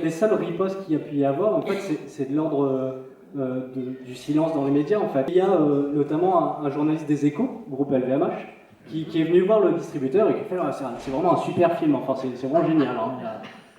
Les seules ripostes qu'il y a pu y avoir, en fait, c'est de l'ordre du silence dans les médias, en fait. Il y a notamment un journaliste des Échos, groupe LVMH, qui est venu voir le distributeur et qui fait c'est vraiment un super film, enfin c'est vraiment génial, hein.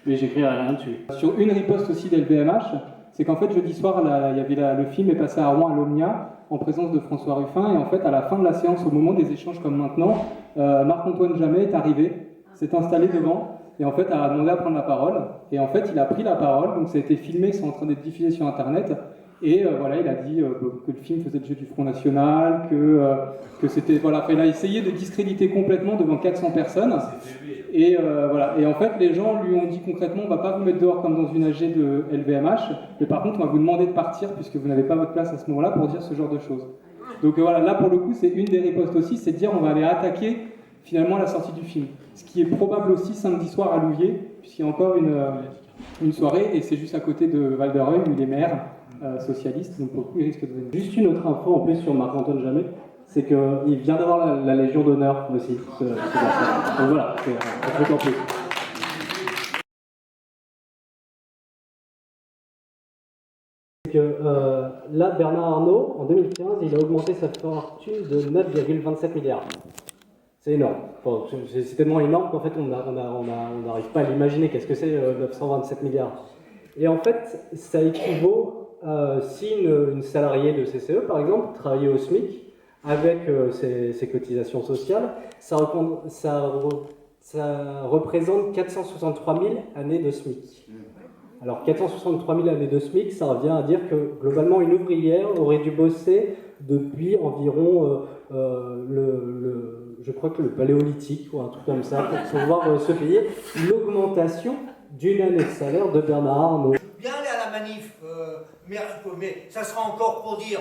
Mais j'écrirai rien dessus. Sur une riposte aussi d'LVMH, c'est qu'en fait jeudi soir, il y avait le film est passé à Rouen à l'Omnia en présence de François Ruffin, et en fait à la fin de la séance, au moment des échanges comme maintenant, Marc-Antoine Jamet est arrivé, s'est installé devant, et en fait a demandé à prendre la parole, et en fait il a pris la parole, donc ça a été filmé, c'est en train d'être diffusé sur internet, et voilà, il a dit que le film faisait le jeu du Front National, que c'était, voilà, il a essayé de discréditer complètement devant 400 personnes, et voilà, et en fait les gens lui ont dit concrètement, on va pas vous mettre dehors comme dans une AG de LVMH, mais par contre on va vous demander de partir puisque vous n'avez pas votre place à ce moment-là pour dire ce genre de choses. Donc voilà, là pour le coup c'est une des ripostes aussi, c'est de dire on va aller attaquer finalement la sortie du film. Ce qui est probable aussi samedi soir à Louviers, puisqu'il y a encore une soirée, et c'est juste à côté de Val-de-Reuil où il est maire socialiste, donc pour le coup il risque de venir. Juste une autre info en plus sur Marc-Antoine Jamet, c'est qu'il vient d'avoir la Légion d'honneur aussi. Donc voilà, c'est un truc en plus. Là, Bernard Arnault, en 2015, il a augmenté sa fortune de 9,27 milliards. C'est énorme. Enfin, c'est tellement énorme qu'en fait, on n'arrive pas à l'imaginer. Qu'est-ce que c'est 927 milliards? Et en fait, ça équivaut si une salariée de CCE, par exemple, travaillait au SMIC, avec ses cotisations sociales, ça représente 463 000 années de SMIC. Alors 463 000 années de SMIC, ça revient à dire que globalement une ouvrière aurait dû bosser depuis environ je crois que le paléolithique ou un truc comme ça pour pouvoir se payer l'augmentation d'une année de salaire de Bernard Arnault. Bien aller à la manif, mais ça sera encore pour dire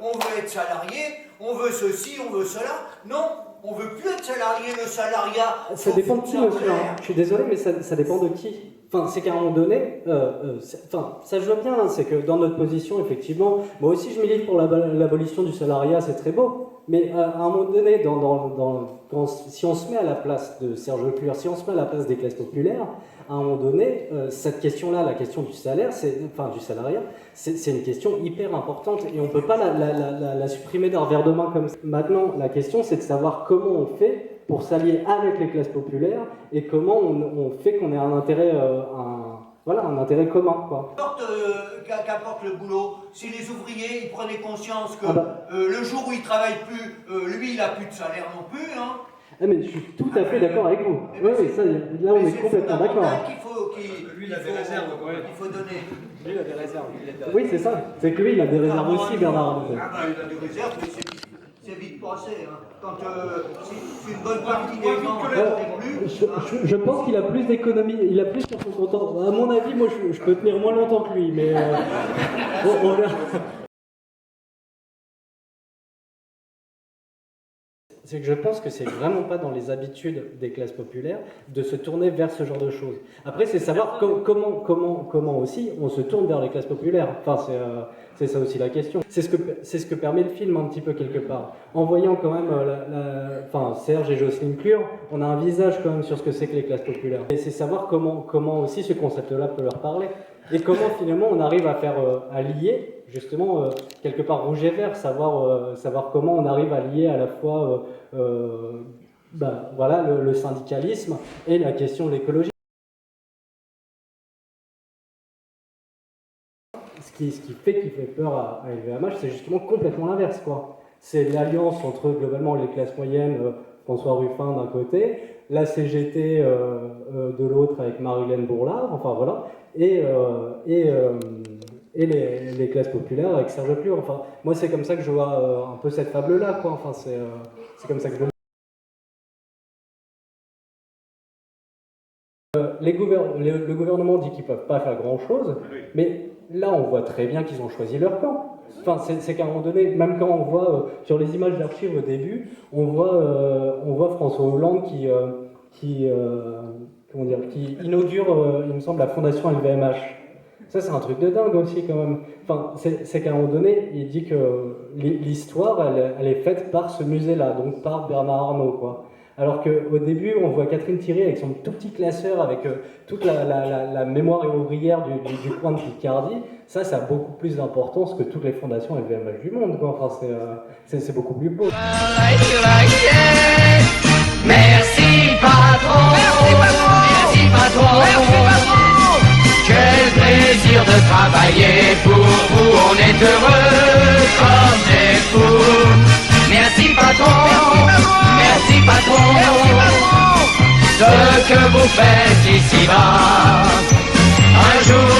on veut être salarié, on veut ceci, on veut cela. Non, on veut plus être salarié, le salariat. Ça dépend de qui, monsieur. Je suis désolé, mais ça dépend de qui. Enfin, c'est qu'à un moment donné, ça je vois bien, hein, c'est que dans notre position, effectivement, moi aussi je milite pour l'abolition du salariat, c'est très beau. Mais à un moment donné, si on se met à la place de Serge Leclerc, si on se met à la place des classes populaires, à un moment donné, cette question-là, la question du salaire, du salariat, c'est une question hyper importante et on ne peut pas la supprimer d'un revers de main comme ça. Maintenant, la question, c'est de savoir comment on fait pour s'allier avec les classes populaires et comment on fait qu'on ait un intérêt, un intérêt commun, quoi. Qu'apporte le boulot, si les ouvriers ils prenaient conscience que le jour où ils ne travaillent plus, lui il n'a plus de salaire non plus, hein. Ah mais je suis tout à fait d'accord avec vous. Oui, ça, là on est complètement d'accord. Lui il a des réserves, il faut donner. Lui il a des réserves. Oui, c'est ça. C'est que lui il a des réserves aussi, Bernard Arnault. Ah bah il a des réserves, mais c'est vite passé. Hein. Quand si une bonne partie des gens plus. Je pense qu'il a plus d'économie, il a plus sur son compte. À mon avis, moi je peux tenir moins longtemps que lui, mais on verra. C'est que je pense que c'est vraiment pas dans les habitudes des classes populaires de se tourner vers ce genre de choses. Après, c'est savoir comment aussi on se tourne vers les classes populaires. Enfin, c'est ça aussi la question. C'est ce que permet le film un petit peu quelque part. En voyant quand même, Serge et Jocelyne Clure, on a un visage quand même sur ce que c'est que les classes populaires. Et c'est savoir comment aussi ce concept-là peut leur parler. Et comment finalement on arrive à faire à lier justement quelque part rouge et vert, savoir comment on arrive à lier à la fois le syndicalisme et la question de l'écologie. Ce qui fait peur à LVMH, c'est justement complètement l'inverse, quoi. C'est l'alliance entre globalement les classes moyennes, François Ruffin d'un côté, la CGT de l'autre avec Marie-Hélène Bourlard, enfin voilà, et les classes populaires avec Serge Leclerc. Enfin, moi c'est comme ça que je vois un peu cette fable-là, quoi. Enfin, c'est comme ça que je le le gouvernement dit qu'ils ne peuvent pas faire grand-chose, mais là on voit très bien qu'ils ont choisi leur camp. Enfin, c'est qu'à un moment donné, même quand on voit sur les images d'archives au début, on voit François Hollande qui inaugure, il me semble, la fondation LVMH. Ça, c'est un truc de dingue aussi, quand même. Enfin, c'est qu'à un moment donné, il dit que l'histoire, elle est faite par ce musée-là, donc par Bernard Arnault, quoi. Alors qu'au début, on voit Catherine Thierry avec son tout petit classeur, avec toute la mémoire ouvrière du coin de Picardie. Ça a beaucoup plus d'importance que toutes les fondations LVMH du monde, quoi. Enfin, c'est beaucoup plus beau. Merci patron, merci patron, merci patron, merci patron. Quel plaisir de travailler pour vous, on est heureux comme des fous. Merci patron, merci patron, ce que vous faites ici-bas. Un jour